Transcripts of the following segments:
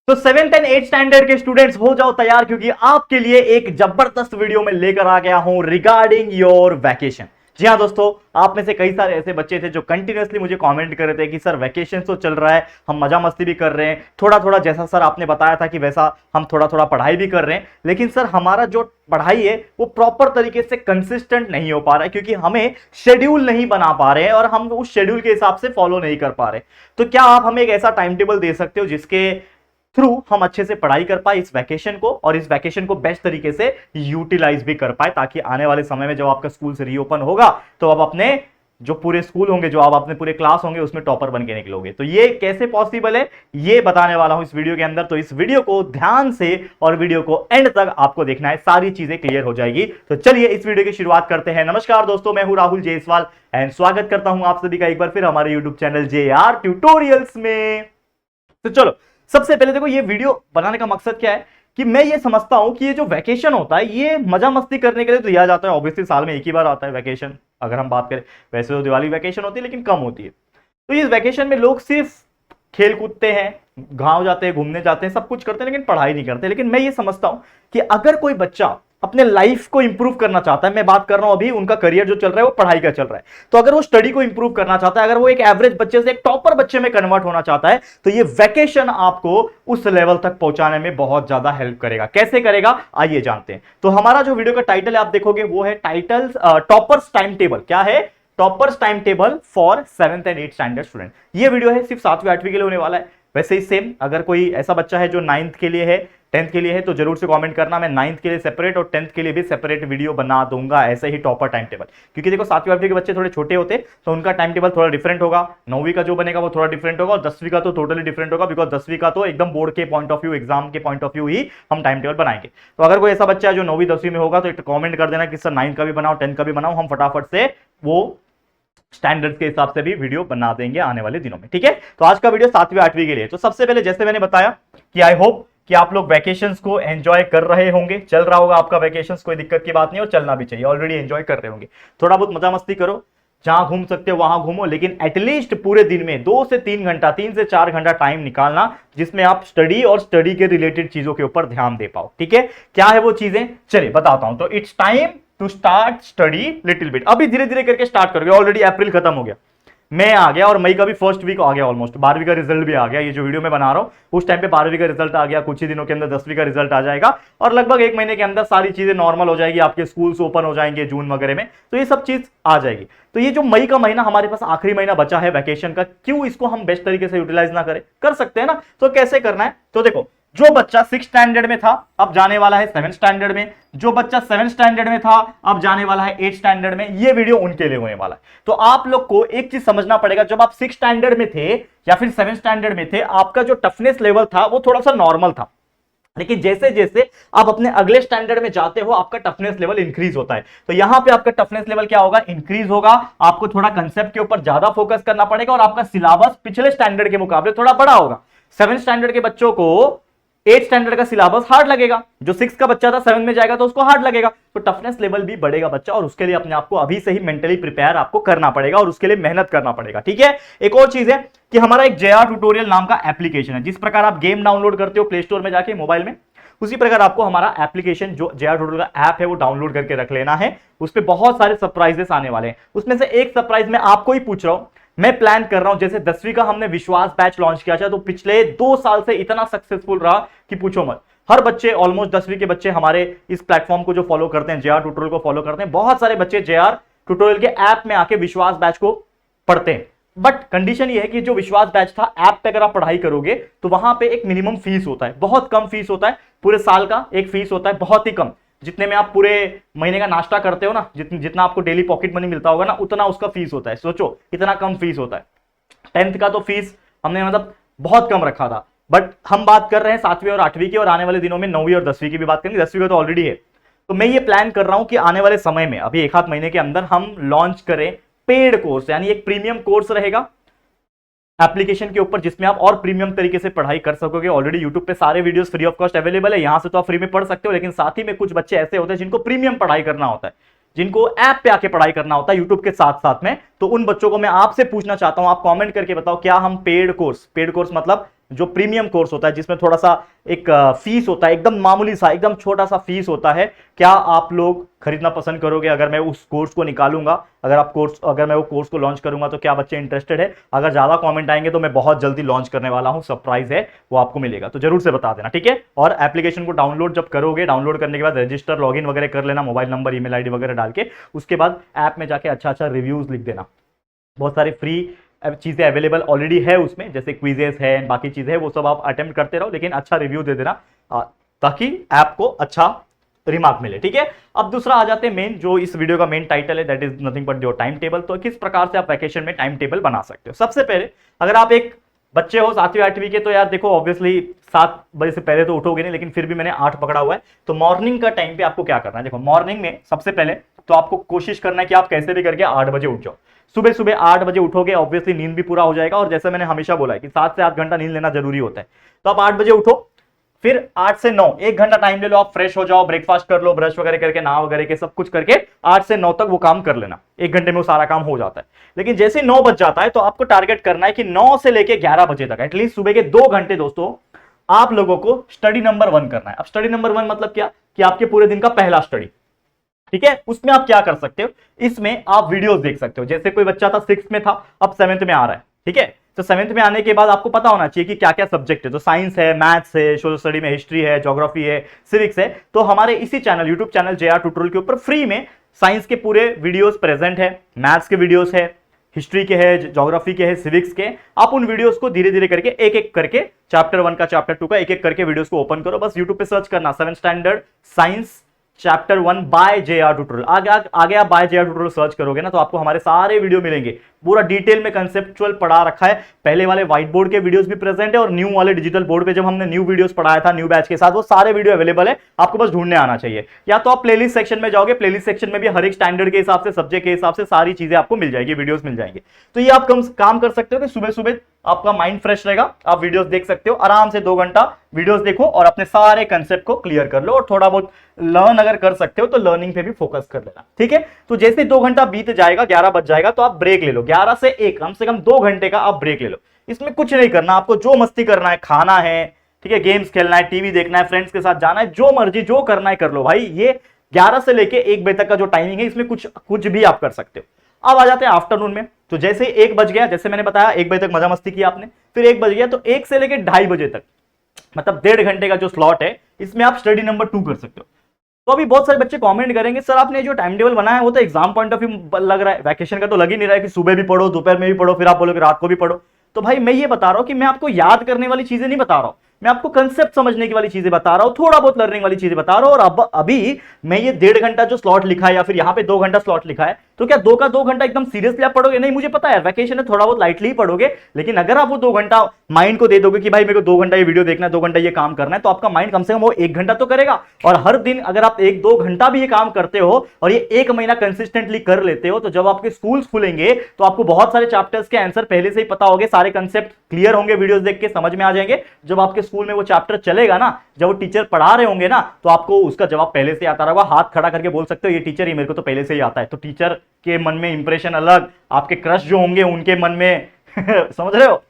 तो 7th and 8th standard के students हो जाओ तैयार, क्योंकि आपके लिए एक जबरदस्त वीडियो में लेकर आ गया हूं रिगार्डिंग योर वैकेशन। जी हाँ दोस्तों, आप में से कई सारे ऐसे बच्चे थे जो कंटिन्यूअसली मुझे कमेंट कर रहे थे कि सर वैकेशन तो चल रहा है, हम मजा मस्ती भी कर रहे हैं, थोड़ा थोड़ा जैसा सर आपने बताया था कि वैसा हम थोड़ा थोड़ा पढ़ाई भी कर रहे हैं, लेकिन सर हमारा जो पढ़ाई है वो प्रॉपर तरीके से कंसिस्टेंट नहीं हो पा रहा है, क्योंकि हमें शेड्यूल नहीं बना पा रहे हैं और हम उस शेड्यूल के हिसाब से फॉलो नहीं कर पा रहे। तो क्या आप हमें एक ऐसा टाइम टेबल दे सकते हो जिसके थ्रू हम अच्छे से पढ़ाई कर पाए इस वैकेशन को, और इस वैकेशन को बेस्ट तरीके से यूटिलाइज भी कर पाए, ताकि आने वाले समय में जब आपका स्कूल से रीओपन होगा तो आप अपने जो पूरे स्कूल होंगे, जो आप अपने पूरे क्लास होंगे, उसमें टॉपर बन के निकलोगे। तो ये कैसे पॉसिबल है ये बताने वाला हूं इस वीडियो के अंदर। तो इस वीडियो को ध्यान से और वीडियो को एंड तक आपको देखना है, सारी चीजें क्लियर हो जाएगी। तो चलिए इस वीडियो की शुरुआत करते हैं। नमस्कार दोस्तों, मैं हूं राहुल जायसवाल एंड स्वागत करता हूं आप सभी का एक बार फिर हमारे यूट्यूब चैनल JR ट्यूटोरियल्स में। तो चलो सबसे पहले देखो, ये वीडियो बनाने का मकसद क्या है कि मैं ये समझता हूं कि ये जो वैकेशन होता है ये मजा मस्ती करने के लिए तो लिया जाता है। ऑब्वियसली साल में एक ही बार आता है वैकेशन। अगर हम बात करें, वैसे तो दिवाली वैकेशन होती है लेकिन कम होती है। तो इस वैकेशन में लोग सिर्फ खेल कूदते हैं, गांव जाते हैं, घूमने जाते हैं, सब कुछ करते हैं, लेकिन पढ़ाई नहीं करते। लेकिन मैं ये समझता हूं कि अगर कोई बच्चा अपने लाइफ को इंप्रूव करना चाहता है, मैं बात कर रहा हूं अभी उनका करियर जो चल रहा है वो पढ़ाई का चल रहा है, तो अगर वो स्टडी को इंप्रूव करना चाहता है, अगर वो एक एवरेज बच्चे से एक टॉपर बच्चे में कन्वर्ट होना चाहता है, तो ये वैकेशन आपको उस लेवल तक पहुंचाने में बहुत ज्यादा हेल्प करेगा। कैसे करेगा आइए जानते हैं। तो हमारा जो वीडियो का टाइटल है आप देखोगे वो है टाइटल टॉपर्स टाइम टेबल। क्या है? Toppers time table for 7th and 8th standard student. ये वीडियो है सिर्फ 7वीं 8वीं के लिए होने वाला है। वैसे ही सेम अगर कोई ऐसा बच्चा है जो 9th के लिए है, 10th के लिए है, तो जरूर से कमेंट करना। मैं 9th के लिए सेपरेट और 10th के लिए भी सेपरेट वीडियो बना दूंगा, ऐसे ही टॉपर टाइम टेबल। क्योंकि देखो 7वीं 8वीं के बच्चे थोड़े छोटे होते तो उनका टाइम टेबल थोड़ा डिफरेंट होगा, 9वीं का जो बनेगा वो थोड़ा डिफरेंट होगा, और 10वीं का तो टोटली डिफरेंट होगा, बिकॉज 10वीं का तो एकदम बोर्ड के पॉइंट ऑफ व्यू, एग्जाम के पॉइंट ऑफ व्यू ही हम टाइम टेबल बनाएंगे। तो अगर कोई ऐसा बच्चा है जो 9वीं 10वीं में होगा तो एक कॉमेंट कर देना कि सर 9th का भी बनाओ, 10th का भी बनाओ, हम फटाफट से वो स्टैंडर्ड्स के हिसाब से भी वीडियो बना देंगे आने वाले दिनों में। ठीक है, तो आज का वीडियो 7वीं 8वीं के लिए। तो सबसे पहले जैसे मैंने बताया कि आई होप कि आप लोग वैकेशंस को एंजॉय कर रहे होंगे, चल रहा होगा आपका वैकेशंस, कोई दिक्कत की बात नहीं, और चलना भी चाहिए, ऑलरेडी एंजॉय कर रहे होंगे। थोड़ा बहुत मजा मस्ती करो, जहां घूम सकते हो वहां घूमो, लेकिन एटलीस्ट पूरे दिन में 2 से 3 घंटा, 3 से 4 घंटा टाइम निकालना जिसमें आप स्टडी और स्टडी के रिलेटेड चीजों के ऊपर ध्यान दे पाओ। ठीक है, क्या है वो चीजें चलिए बताता हूं। तो it's time to start study little bit. अभी धीरे धीरे करके स्टार्ट करोगे, ऑलरेडी अप्रैल खत्म हो गया, मई आ गया, और मई का भी फर्स्ट वीक आ गया, ऑलमोस्ट 12वीं का रिजल्ट भी आ गया। ये जो वीडियो मैं बना रहा हूं उस टाइम पे 12वीं का रिजल्ट आ गया, कुछ ही दिनों के अंदर 10वीं का रिजल्ट आ जाएगा, और लगभग 1 महीने के अंदर सारी चीजें नॉर्मल हो जाएगी, आपके स्कूल्स ओपन हो जाएंगे जून वगैरह में, तो ये सब चीज आ जाएगी। तो ये जो मई का महीना हमारे पास आखिरी महीना बचा है वैकेशन का, क्यों इसको हम बेस्ट तरीके से यूटिलाइज ना करें? कर सकते हैं ना। तो कैसे करना है? तो देखो, जो बच्चा 6th स्टैंडर्ड में था अब जाने वाला है 7th स्टैंडर्ड में, जो बच्चा 7th स्टैंडर्ड में था अब जाने वाला है 8th स्टैंडर्ड में, ये वीडियो उनके लिए होने वाला है। तो आप लोग को एक चीज समझना पड़ेगा, जब आप 6th स्टैंडर्ड में थे या फिर 7th स्टैंडर्ड में थे, आपका जो टफनेस लेवल था वो थोड़ा सा नॉर्मल था, लेकिन जैसे जैसे आप अपने अगले स्टैंडर्ड में जाते हो आपका टफनेस लेवल इंक्रीज होता है। तो यहां पे आपका टफनेस लेवल क्या होगा? इंक्रीज होगा। आपको थोड़ा कंसेप्ट के ऊपर ज्यादा फोकस करना पड़ेगा, और आपका सिलेबस पिछले स्टैंडर्ड के मुकाबले थोड़ा बड़ा होगा। 7th स्टैंडर्ड के बच्चों को 8th स्टैंडर्ड का सिलेबस हार्ड लगेगा, जो 6th का बच्चा था 7th में जाएगा तो उसको हार्ड लगेगा। तो टफनेस लेवल भी बढ़ेगा बच्चा, और उसके लिए अपने आप को अभी से ही मेंटली प्रिपेयर आपको करना पड़ेगा, और उसके लिए मेहनत करना पड़ेगा। ठीक है, एक और चीज है कि हमारा एक JR ट्यूटोरियल नाम का एप्लीकेशन है। जिस प्रकार आप गेम डाउनलोड करते हो प्ले स्टोर में जाके मोबाइल में, उसी प्रकार आपको हमारा एप्लीकेशन जो JR ट्यूटोरियल का ऐप है वो डाउनलोड करके रख लेना है। उस पर बहुत सारे सरप्राइजेस आने वाले हैं। उसमें से एक सरप्राइज मैं आपको ही पूछ रहा हूं, मैं प्लान कर रहा हूं। जैसे 10वीं का हमने विश्वास बैच लॉन्च किया था, तो पिछले 2 साल से इतना सक्सेसफुल रहा कि पूछो मत। हर बच्चे, ऑलमोस्ट 10वीं के बच्चे हमारे इस प्लेटफॉर्म को जो फॉलो करते हैं, JR ट्यूटोरियल को फॉलो करते हैं, बहुत सारे बच्चे JR ट्यूटोरियल के ऐप में आके विश्वास बैच को पढ़ते हैं। बट कंडीशन ये है कि जो विश्वास बैच था, ऐप पे अगर आप पढ़ाई करोगे तो वहां पे एक मिनिमम फीस होता है, बहुत कम फीस होता है, पूरे साल का एक फीस होता है, बहुत ही कम, जितने में आप पूरे महीने का नाश्ता करते हो ना, जितना आपको डेली पॉकेट मनी मिलता होगा ना, उतना उसका फीस होता है। सोचो इतना कम फीस होता है। 10th का तो फीस हमने मतलब बहुत कम रखा था, बट हम बात कर रहे हैं 7वीं और 8वीं की, और आने वाले दिनों में 9वीं और 10वीं की भी बात करेंगे। 10वीं का तो ऑलरेडी है। तो मैं ये प्लान कर रहा हूं कि आने वाले समय में, अभी 1 आध महीने के अंदर हम लॉन्च करें पेड कोर्स, यानी एक प्रीमियम कोर्स रहेगा एप्लीकेशन के ऊपर, जिसमें आप और प्रीमियम तरीके से पढ़ाई कर सकोगे। ऑलरेडी यूट्यूब पे सारे videos free of cost available है, यहां से तो आप फ्री में पढ़ सकते हो, लेकिन साथ ही में कुछ बच्चे ऐसे होते हैं जिनको प्रीमियम पढ़ाई करना होता है, जिनको ऐप पे आके पढ़ाई करना होता है यूट्यूब के साथ साथ में। तो उन बच्चों को मैं आपसे पूछना चाहता हूं, आप कमेंट करके बताओ, क्या हम पेड कोर्स मतलब जो प्रीमियम कोर्स होता है जिसमें थोड़ा सा एक फीस होता है, एकदम मामूली सा, एकदम छोटा सा फीस होता है, क्या आप लोग खरीदना पसंद करोगे? अगर मैं उस कोर्स को निकालूंगा, अगर मैं वो कोर्स को लॉन्च करूंगा तो क्या बच्चे इंटरेस्टेड है? अगर ज्यादा कमेंट आएंगे तो मैं बहुत जल्दी लॉन्च करने वाला हूं, सरप्राइज है वो आपको मिलेगा, तो जरूर से बता देना, ठीक है। और एप्लीकेशन को डाउनलोड जब करोगे, डाउनलोड करने के बाद रजिस्टर लॉगिन वगैरह कर लेना, मोबाइल नंबर ईमेल आईडी वगैरह डाल के, उसके बाद ऐप में जाके अच्छा अच्छा रिव्यूज लिख देना। बहुत सारी फ्री चीजें अवेलेबल ऑलरेडी है उसमें, जैसे क्विजेस है, बाकी चीजें है, वो सब आप अटेम्प्ट करते रहो, लेकिन अच्छा रिव्यू दे देना ताकि ऐप को अच्छा रिमार्क मिले, ठीक है। अब दूसरा आ जाते हैं मेन, जो इस वीडियो का मेन टाइटल है, that is nothing but your time table. तो किस प्रकार से आप वैकेशन में टाइम टेबल बना सकते हो? सबसे पहले अगर आप एक बच्चे हो 7वीं 8वीं के, तो यार देखो ऑब्वियसली 7 बजे से पहले तो उठोगे नहीं, लेकिन फिर भी मैंने 8 पकड़ा हुआ है। तो मॉर्निंग का टाइम पे आपको क्या करना है? देखो मॉर्निंग में सबसे पहले तो आपको कोशिश करना है कि आप कैसे भी करके 8 बजे उठ जाओ। सुबह सुबह 8 बजे उठोगे, ऑब्वियसली नींद भी पूरा हो जाएगा, और जैसे मैंने हमेशा बोला है कि 7 से 8 घंटा नींद लेना जरूरी होता है। तो आप 8 बजे उठो, फिर 8 से 9 1 घंटा टाइम ले लो, आप फ्रेश हो जाओ, ब्रेकफास्ट कर लो, ब्रश वगैरह करके, नहा वगैरह के सब कुछ करके 8 से 9 तक वो काम कर लेना। 1 घंटे में वो सारा काम हो जाता है। लेकिन जैसे 9 बज जाता है तो आपको टारगेट करना है कि 9 से लेके 11 बजे तक एटलीस्ट सुबह के 2 घंटे दोस्तों आप लोगों को स्टडी नंबर 1 करना है। अब स्टडी नंबर 1 मतलब क्या? कि आपके पूरे दिन का पहला स्टडी, ठीक है। उसमें आप क्या कर सकते हो? इसमें आप वीडियोस देख सकते हो। जैसे कोई बच्चा था 6th में था, अब 7th में आ रहा है, ठीक है। तो 7th में आने के बाद आपको पता होना चाहिए कि क्या क्या सब्जेक्ट है। तो साइंस है, मैथ्स है, सोशल स्टडी में हिस्ट्री है, ज्योग्राफी है, सिविक्स है। तो हमारे इसी channel, YouTube channel JR tutorial के ऊपर फ्री में साइंस के पूरे वीडियोस प्रेजेंट है, मैथ्स के वीडियोस है, हिस्ट्री के है, ज्योग्राफी के है, सिविक्स के। आप उन वीडियोस को धीरे धीरे करके एक एक करके चैप्टर 1 का, चैप्टर 2 का एक एक करके वीडियोस को ओपन करो। बस यूट्यूब पे सर्च करना 7th standard science chapter 1 by JR tutorial. आगे आप बाय JR ट्यूटोरियल सर्च करोगे ना, तो आपको हमारे सारे वीडियो मिलेंगे, पूरा डिटेल में कंसेप्चुअल पढ़ा रखा है। पहले वाले व्हाइट बोर्ड के वीडियोस भी प्रेजेंट है, और न्यू वाले डिजिटल बोर्ड पे जब हमने न्यू वीडियोस पढ़ाया था न्यू बैच के साथ, वो सारे वीडियो अवेलेबल है। आपको बस ढूंढने आना चाहिए, या तो आप प्लेलिस्ट सेक्शन में जाओगे, प्लेलिस्ट सेक्शन में भी हर एक स्टैंडर्ड के हिसाब से, सब्जेक्ट के हिसाब से सारी चीजें आपको मिल जाएगी, वीडियोस मिल जाएंगे। तो ये आप काम कर सकते हो कि सुबह सुबह आपका माइंड फ्रेश रहेगा, आप वीडियोस देख सकते हो, आराम से 2 घंटा वीडियोस देखो और अपने सारे कंसेप्ट को क्लियर कर लो, और थोड़ा बहुत लर्न अगर कर सकते हो तो लर्निंग पे भी फोकस कर लेना, ठीक है। तो जैसे 2 घंटा बीत जाएगा, 11 बज जाएगा, तो आप ब्रेक ले लो। 11 से 1 कम से कम 2 घंटे का आप ब्रेक ले लो। इसमें कुछ नहीं करना, आपको जो मस्ती करना है, खाना है, ठीक है, गेम्स खेलना है, टीवी देखना है, फ्रेंड्स के साथ जाना है, जो मर्जी जो करना है कर लो भाई। ये 11 से लेके 1 बजे तक का जो टाइमिंग है, इसमें कुछ भी आप कर सकते हो। अब आ जाते हैं आफ्टरनून में। तो जैसे 1 बज गया, जैसे मैंने बताया 1 बजे तक मजा मस्ती किया आपने, फिर 1 बज गया तो 1 से लेके 2:30 बजे तक, मतलब 1.5 घंटे का जो स्लॉट है, इसमें आप स्टडी नंबर 2 कर सकते हो। तो अभी बहुत सारे बच्चे कमेंट करेंगे, सर आपने जो टाइम टेबल बनाया है वो तो एग्जाम पॉइंट ऑफ व्यू लग रहा है, वैकेशन का तो लग ही नहीं रहा है कि सुबह भी पढ़ो, दोपहर में भी पढ़ो, फिर आप बोलोगे रात को भी पढ़ो। तो भाई मैं ये बता रहा हूं कि मैं आपको याद करने वाली चीजें नहीं बता रहा हूं, मैं आपको कंसेप्ट समझने की वाली चीजें बता रहा हूं, थोड़ा बहुत लर्निंग वाली चीजें बता रहा हूं। और अब अभी मैं ये 1.5 घंटा जो स्लॉट लिखा है, या फिर यहाँ पे 2 घंटा स्लॉट लिखा है, तो क्या 2 का 2 घंटा एकदम सीरियसली आप पढ़ोगे? नहीं, मुझे पता है वैकेशन है, थोड़ा बहुत लाइटली ही पढ़ोगे। लेकिन अगर आप वो 2 घंटा माइंड को दे दोगे कि भाई मेरे को 2 घंटा ये वीडियो देखना है, 2 घंटा ये काम करना है, तो आपका माइंड कम से कम वो 1 घंटा तो करेगा। और हर दिन अगर आप 1-2 घंटा भी ये काम करते हो और ये 1 महीना कंसिस्टेंटली कर लेते हो, तो जब आपके स्कूल्स खुलेंगे तो आपको बहुत सारे चैप्टर्स के आंसर पहले से ही पता होंगे, सारे कंसेप्ट क्लियर होंगे, वीडियोस देख के समझ में आ जाएंगे। जब आपके स्कूल में वो चैप्टर चलेगा ना, जब वो टीचर पढ़ा रहे होंगे ना, तो आपको उसका जवाब पहले से आता रहेगा। हाथ खड़ा करके बोल सकते हो ये टीचर, ये मेरे को तो पहले से ही आता है। तो टीचर के मन में इंप्रेशन अलग, आपके क्रश जो होंगे उनके मन में समझ रहे हो,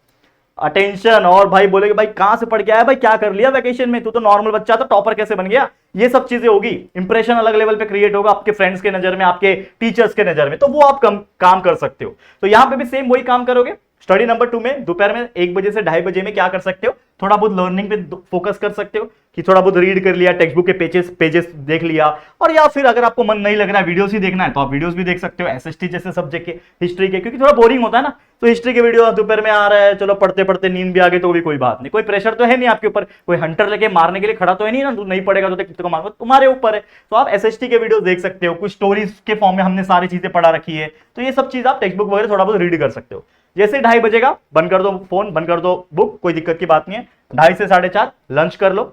अटेंशन। और भाई बोलेगे भाई कहां से पढ़ के आया, भाई क्या कर लिया वैकेशन में, तू तो नॉर्मल बच्चा था, टॉपर कैसे बन गया। ये सब चीजें होगी, इंप्रेशन अलग लेवल पे क्रिएट होगा आपके फ्रेंड्स के नजर में, आपके टीचर्स के नजर में। तो वो आप काम कर सकते हो। तो यहां पे भी सेम वही काम करोगे। स्टडी नंबर 2 में दोपहर में 1 बजे से 2:30 बजे में क्या कर सकते हो, थोड़ा बहुत लर्निंग पे फोकस कर सकते हो, कि थोड़ा बहुत रीड कर लिया, टेक्स्ट बुक के पेजेस देख लिया। और या फिर अगर आपको मन नहीं लग रहा है, वीडियोस ही देखना है, तो आप वीडियोस भी देख सकते हो, SST जैसे सब्जेक्ट के, हिस्ट्री के, क्योंकि थोड़ा बोरिंग होता है ना। तो हिस्ट्री के वीडियो दोपहर में आ रहा है, चलो पढ़ते पढ़ते नींद भी आ गई तो भी कोई बात नहीं, कोई प्रेशर तो है नहीं आपके ऊपर, कोई हंटर लेके मारने के लिए खड़ा तो है नहीं ना, तू नहीं पढ़ेगा तो कितने को मारूंगा, तुम्हारे ऊपर है। तो आप SST के वीडियो देख सकते हो, कुछ स्टोरीज के फॉर्म में हमने सारी चीजें पढ़ा रखी है। तो ये सब चीज आप टेक्स्ट बुक वगैरह थोड़ा बहुत रीड कर सकते हो। जैसे 2:30 बजेगा, बंद कर दो फोन, बंद कर दो बुक, कोई दिक्कत की बात नहीं है। 2:30 से 4:30 लंच कर लो,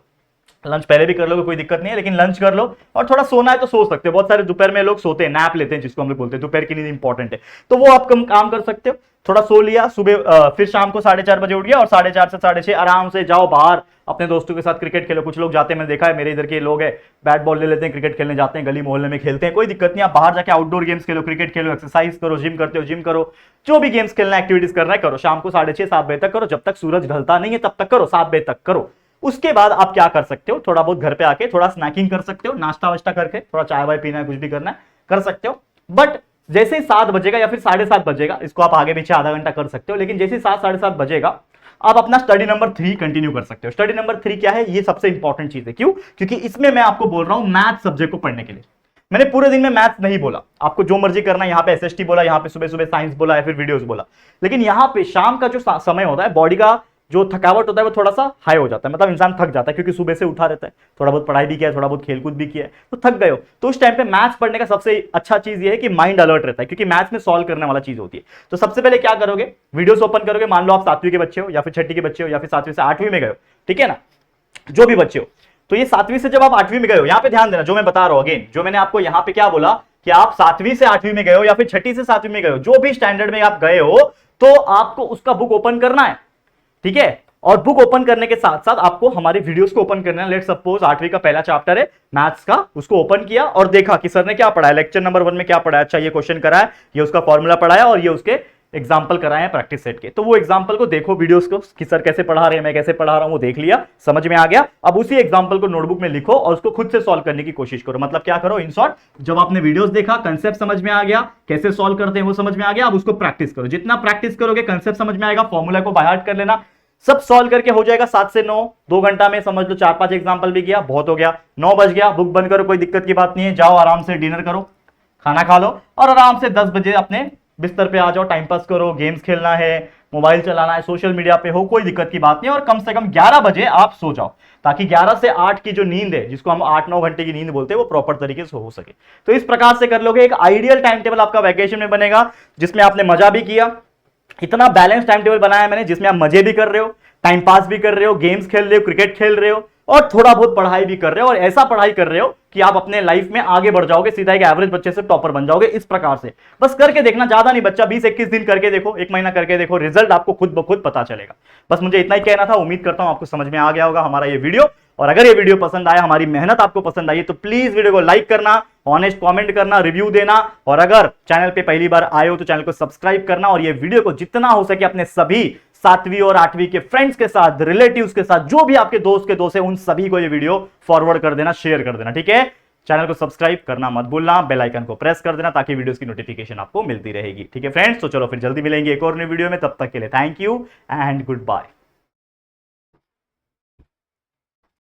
लंच पहले भी कर लोगे कोई दिक्कत नहीं है, लेकिन लंच कर लो। और थोड़ा सोना है तो सो सकते हो, बहुत सारे दोपहर में लोग सोते हैं, नैप लेते हैं जिसको हम लोग बोलते हैं, दोपहर की नींद इंपॉर्टेंट है, तो वो आप कम काम कर सकते हो। थोड़ा सो लिया सुबह, फिर शाम को 4:30 बजे उठ गया और 4:30 से 6:30 आराम से जाओ बाहर अपने दोस्तों के साथ क्रिकेट खेलो। कुछ लोग जाते हैं, मैंने देखा है, मेरे इधर के लोग हैं, बैट बॉल ले लेते हैं, क्रिकेट खेलने जाते हैं, गली मोहल्ले में खेलते हैं, कोई दिक्कत नहीं। आप बाहर जाके आउटडोर गेम्स खेलो, क्रिकेट खेलो, एक्सरसाइज करो, जिम करते हो जिम करो, जो भी गेम्स खेलना एक्टिविटीज करना है करो। शाम को 6:30 7 बजे तक करो, जब तक सूरज ढलता नहीं है तब तक करो, 7 बजे तक करो। उसके बाद आप क्या कर सकते हो, थोड़ा बहुत घर पे आके थोड़ा स्नैकिंग कर सकते हो, नाश्ता वाश्ता करके, थोड़ा चाय वाय पीना है, कुछ भी करना है कर सकते हो। बट जैसे ही 7 बजेगा या फिर 7:30 बजेगा, इसको आप आगे पीछे आधा घंटा कर सकते हो, लेकिन जैसे ही 7 7:30 बजेगा आप अपना स्टडी नंबर 3 कंटिन्यू कर सकते हो। स्टडी नंबर 3 क्या है, ये सबसे इंपॉर्टेंट चीज है। क्यों? क्योंकि इसमें मैं आपको बोल रहा हूं मैथ सब्जेक्ट को पढ़ने के लिए। मैंने पूरे दिन में मैथ्स नहीं बोला, आपको जो मर्जी करना है, यहाँ पे एसएसटी बोला, यहाँ पे सुबह सुबह साइंस बोला या फिर वीडियोस बोला, लेकिन यहाँ पे शाम का जो समय होता है, बॉडी का जो थकावट होता है वो थोड़ा सा हाई हो जाता है, मतलब इंसान थक जाता है, क्योंकि सुबह से उठा रहता है, थोड़ा बहुत पढ़ाई भी किया है, थोड़ा बहुत खेलकूद भी किया है, तो थक गए हो। तो उस टाइम पे मैथ्स पढ़ने का सबसे अच्छा चीज ये है कि माइंड अलर्ट रहता है, क्योंकि मैथ्स में सॉल्व करने वाला चीज होती है। तो सबसे पहले क्या करोगे, वीडियोस ओपन करोगे, मान लो आप 7वीं के बच्चे हो या फिर 6ठी के बच्चे हो या फिर 7वीं से 8वीं में गए हो, ठीक है ना, जो भी बच्चे हो। तो ये 7वीं से जब आप 8वीं में गए हो, यहां पे ध्यान देना, जो मैं बता रहा हूं अगेन, जो मैंने आपको यहां पे क्या बोला कि आप 7वीं से 8वीं में गए हो या फिर 6ठी से 7वीं में गए हो, जो भी स्टैंडर्ड में आप गए हो, तो आपको उसका बुक ओपन करना है, ठीक है। और बुक ओपन करने के साथ साथ आपको हमारी वीडियोस को ओपन करना है। लेट्स सपोज 8वीं का पहला चैप्टर है मैथ्स का, उसको ओपन किया और देखा कि सर ने क्या पढ़ाया, लेक्चर नंबर 1 में क्या पढ़ाया, अच्छा ये क्वेश्चन कराया, ये उसका फॉर्मूला पढ़ाया और ये उसके एग्जाम्पल कराए हैं प्रैक्टिस सेट के। तो वो एग्जाम्पल को देखो वीडियोस को कि सर कैसे पढ़ा रहे हैं, मैं कैसे पढ़ा रहा हूं, वो देख लिया, समझ में आ गया। अब उसी एग्जाम्पल को नोटबुक में लिखो और उसको खुद से सॉल्व करने की कोशिश करो। मतलब क्या करो, इन शॉर्ट, जब आपने वीडियोस देखा, कंसेप्ट समझ में आ गया, कैसे सॉल्व करते हैं वो समझ में आ गया, अब उसको प्रैक्टिस करो। जितना प्रैक्टिस करोगे कंसेप्ट समझ में आएगा, फॉर्मूला को बाय हार्ट कर लेना, सब सॉल्व करके हो जाएगा 7 से 9, 2 घंटा में समझ लो 4-5 एग्जाम्पल भी किया, बहुत हो गया। 9 बज गया, बुक बंद करो, कोई दिक्कत की बात नहीं है, जाओ आराम से डिनर करो, खाना खा लो और आराम से 10 बजे अपने बिस्तर पे आ जाओ, टाइम पास करो, गेम्स खेलना है, मोबाइल चलाना है, सोशल मीडिया पे हो, कोई दिक्कत की बात नहीं है। और कम से कम 11 बजे आप सो जाओ, ताकि 11 से 8 की जो नींद है, जिसको हम 8-9 घंटे की नींद बोलते हैं, वो प्रॉपर तरीके से हो सके। तो इस प्रकार से कर लोगे, एक आइडियल टाइम टेबल आपका वैकेशन में बनेगा, जिसमें आपने मजा भी किया। इतना बैलेंस टाइम टेबल बनाया मैंने, जिसमें आप मजे भी कर रहे हो, टाइम पास भी कर रहे हो, गेम्स खेल रहे हो, क्रिकेट खेल रहे हो और थोड़ा बहुत पढ़ाई भी कर रहे हो, और ऐसा पढ़ाई कर रहे हो कि आप अपने लाइफ में आगे बढ़ जाओगे, सीधा एक एवरेज बच्चे से टॉपर बन जाओगे। इस प्रकार से बस करके देखना, ज्यादा नहीं बच्चा, 20-21 दिन करके देखो, 1 महीना करके देखो, रिजल्ट आपको खुद ब खुद पता चलेगा। बस मुझे इतना ही कहना था, उम्मीद करता हूं आपको समझ में आ गया होगा हमारा ये वीडियो। और अगर ये वीडियो पसंद आया, हमारी मेहनत आपको पसंद आई, तो प्लीज वीडियो को लाइक करना, ऑनेस्ट कमेंट करना, रिव्यू देना, और अगर चैनल पे पहली बार आए हो तो चैनल को सब्सक्राइब करना, और ये वीडियो को जितना हो सके अपने सभी 7वीं और 8वीं के फ्रेंड्स के साथ, रिलेटिव्स के साथ, जो भी आपके दोस्त के दोस्त है, उन सभी को ये वीडियो फॉरवर्ड कर देना, शेयर कर देना, ठीक है। चैनल को सब्सक्राइब करना मत भूलना, बेल आइकन को प्रेस कर देना, ताकि वीडियोस की नोटिफिकेशन आपको मिलती रहेगी, ठीक है फ्रेंड्स। तो चलो फिर जल्दी मिलेंगे एक और नई वीडियो में, तब तक के लिए thank you and good bye.